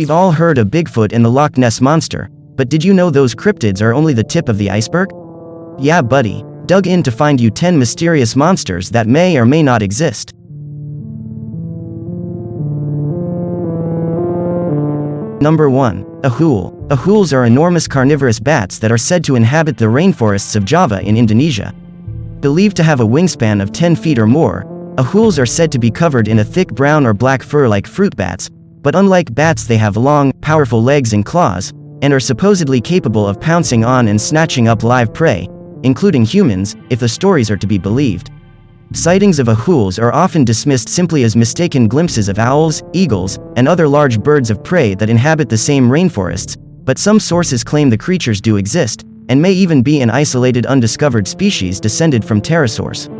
We've all heard of Bigfoot and the Loch Ness Monster, but did you know those cryptids are only the tip of the iceberg? Yeah, buddy. Dug in to find you 10 mysterious monsters that may or may not exist. Number 1. Ahool. Ahools are enormous carnivorous bats that are said to inhabit the rainforests of Java in Indonesia. Believed to have a wingspan of 10 feet or more, ahools are said to be covered in a thick brown or black fur like fruit bats, but unlike bats they have long, powerful legs and claws, and are supposedly capable of pouncing on and snatching up live prey, including humans, if the stories are to be believed. Sightings of ahools are often dismissed simply as mistaken glimpses of owls, eagles, and other large birds of prey that inhabit the same rainforests, but some sources claim the creatures do exist, and may even be an isolated undiscovered species descended from pterosaurs.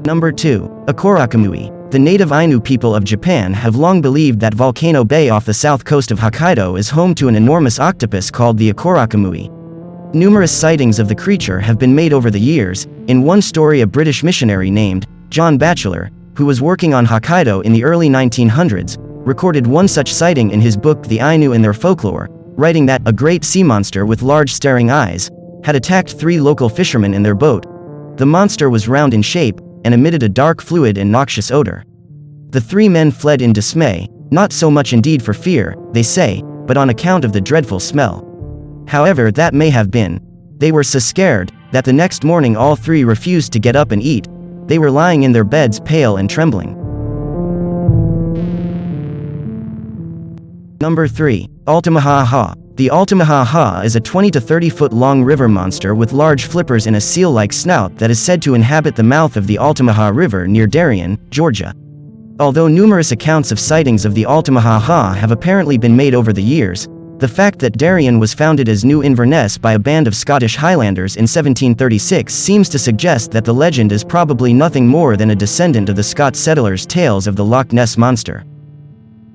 Number 2. Akkorokamui. The native Ainu people of Japan have long believed that Volcano Bay off the south coast of Hokkaido is home to an enormous octopus called the Akkorokamui. Numerous sightings of the creature have been made over the years. In one story, a British missionary named John Batchelor, who was working on Hokkaido in the early 1900s, recorded one such sighting in his book The Ainu and Their Folklore, writing that a great sea monster with large staring eyes had attacked 3 local fishermen in their boat. The monster was round in shape and emitted a dark fluid and noxious odor. The 3 men fled in dismay, not so much indeed for fear, they say, but on account of the dreadful smell. However that may have been, they were so scared that the next morning all 3 refused to get up and eat. They were lying in their beds pale and trembling. Number 3. Altamaha-Ha. The Altamaha-Ha is a 20 to 30 foot long river monster with large flippers and a seal-like snout that is said to inhabit the mouth of the Altamaha River near Darien, Georgia. Although numerous accounts of sightings of the Altamaha-Ha have apparently been made over the years, the fact that Darien was founded as New Inverness by a band of Scottish Highlanders in 1736 seems to suggest that the legend is probably nothing more than a descendant of the Scots settlers' tales of the Loch Ness Monster.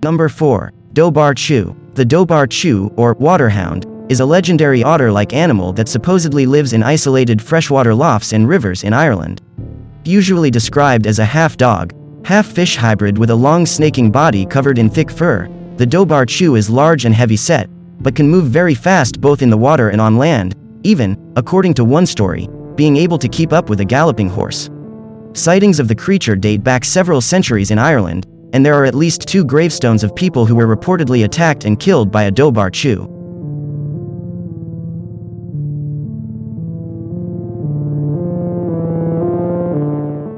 Number 4. Dobhar-Chu. The Dobhar-Chu, or waterhound, is a legendary otter-like animal that supposedly lives in isolated freshwater loughs and rivers in Ireland. Usually described as a half-dog, half-fish hybrid with a long snaking body covered in thick fur, the Dobhar-Chu is large and heavy-set, but can move very fast both in the water and on land, even, according to one story, being able to keep up with a galloping horse. Sightings of the creature date back several centuries in Ireland, and there are at least 2 gravestones of people who were reportedly attacked and killed by a Dobhar-Chu.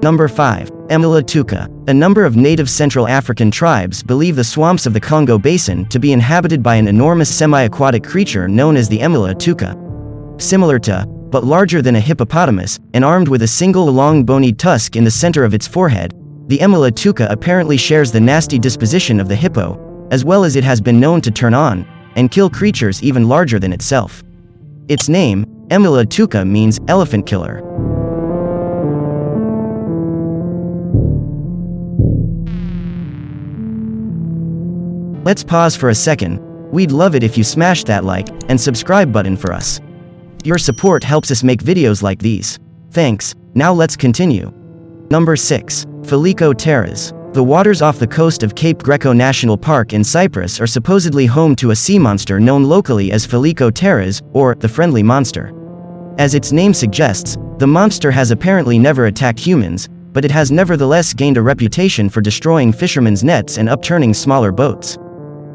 Number 5. Emela-Ntouka. A number of native Central African tribes believe the swamps of the Congo Basin to be inhabited by an enormous semi-aquatic creature known as the Emela-Ntouka. Similar to, but larger than a hippopotamus, and armed with a single long bony tusk in the center of its forehead, the Emela-Ntouka apparently shares the nasty disposition of the hippo, as well as it has been known to turn on and kill creatures even larger than itself. Its name, Emela-Ntouka, means elephant killer. Let's pause for a second. We'd love it if you smash that like and subscribe button for us. Your support helps us make videos like these. Thanks. Now let's continue. Number 6. Filiko Teras. The waters off the coast of Cape Greco National Park in Cyprus are supposedly home to a sea monster known locally as Filiko Teras, or the Friendly Monster. As its name suggests, the monster has apparently never attacked humans, but it has nevertheless gained a reputation for destroying fishermen's nets and upturning smaller boats.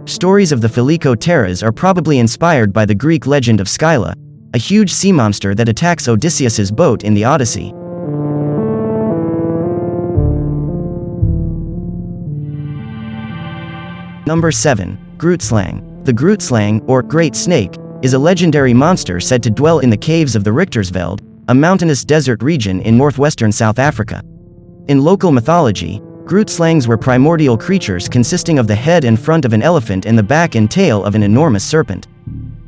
Stories of the Filiko Teras are probably inspired by the Greek legend of Scylla, a huge sea monster that attacks Odysseus's boat in the Odyssey. Number 7. Grootslang. The Grootslang, or Great Snake, is a legendary monster said to dwell in the caves of the Richtersveld, a mountainous desert region in northwestern South Africa. In local mythology, Grootslangs were primordial creatures consisting of the head and front of an elephant and the back and tail of an enormous serpent.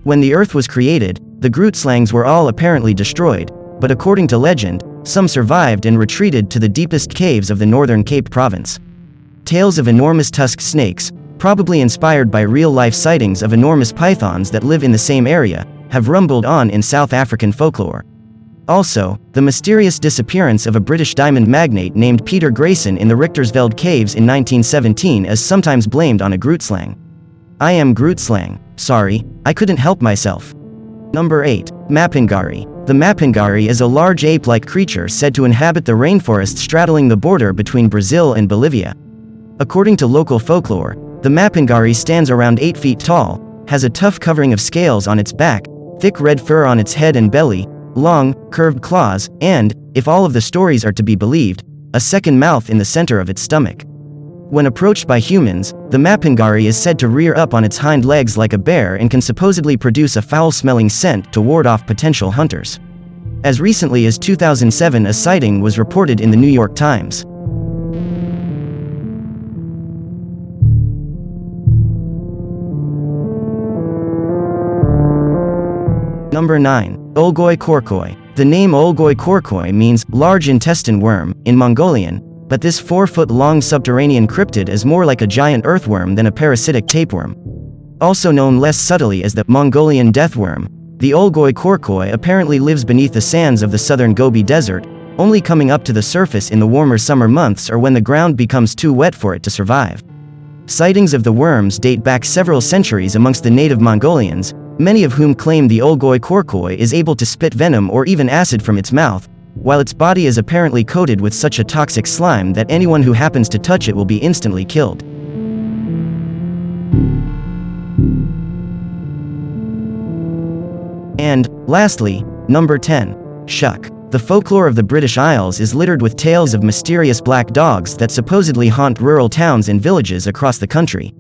When the earth was created, the Grootslangs were all apparently destroyed, but according to legend, some survived and retreated to the deepest caves of the northern Cape province. Tales of enormous tusked snakes, probably inspired by real-life sightings of enormous pythons that live in the same area, have rumbled on in South African folklore. Also, the mysterious disappearance of a British diamond magnate named Peter Grayson in the Richtersveld caves in 1917 is sometimes blamed on a Grootslang. I am Grootslang. Sorry, I couldn't help myself. Number 8. Mapinguari. The Mapinguari is a large ape-like creature said to inhabit the rainforest straddling the border between Brazil and Bolivia. According to local folklore, the Mapinguari stands around 8 feet tall, has a tough covering of scales on its back, thick red fur on its head and belly, long, curved claws, and, if all of the stories are to be believed, a second mouth in the center of its stomach. When approached by humans, the Mapinguari is said to rear up on its hind legs like a bear and can supposedly produce a foul-smelling scent to ward off potential hunters. As recently as 2007, a sighting was reported in the New York Times. Number 9. Olgoi-Khorkhoi. The name Olgoi-Khorkhoi means large intestine worm in Mongolian, but this 4-foot-long subterranean cryptid is more like a giant earthworm than a parasitic tapeworm. Also known less subtly as the Mongolian deathworm, the Olgoi-Khorkhoi apparently lives beneath the sands of the southern Gobi Desert, only coming up to the surface in the warmer summer months or when the ground becomes too wet for it to survive. Sightings of the worms date back several centuries amongst the native Mongolians, many of whom claim the Olgoi-Khorkhoi is able to spit venom or even acid from its mouth, while its body is apparently coated with such a toxic slime that anyone who happens to touch it will be instantly killed. And, lastly, number 10. Shuck. The folklore of the British Isles is littered with tales of mysterious black dogs that supposedly haunt rural towns and villages across the country.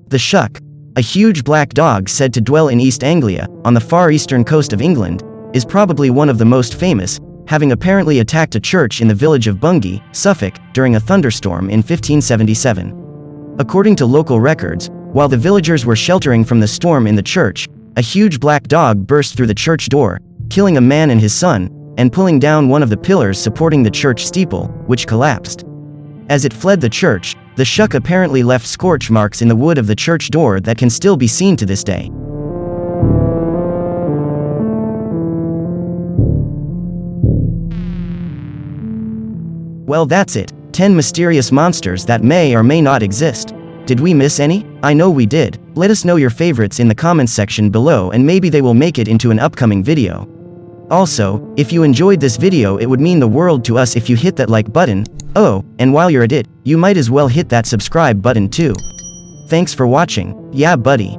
The Shuck, a huge black dog said to dwell in East Anglia, on the far eastern coast of England, is probably one of the most famous, having apparently attacked a church in the village of Bungay, Suffolk, during a thunderstorm in 1577. According to local records, while the villagers were sheltering from the storm in the church, a huge black dog burst through the church door, killing a man and his son, and pulling down one of the pillars supporting the church steeple, which collapsed. As it fled the church, the Shuck apparently left scorch marks in the wood of the church door that can still be seen to this day. Well, that's it. 10 mysterious monsters that may or may not exist. Did we miss any? I know we did. Let us know your favorites in the comments section below and maybe they will make it into an upcoming video. Also, if you enjoyed this video, it would mean the world to us if you hit that like button. Oh, and while you're at it, you might as well hit that subscribe button too. Thanks for watching. Yeah, buddy.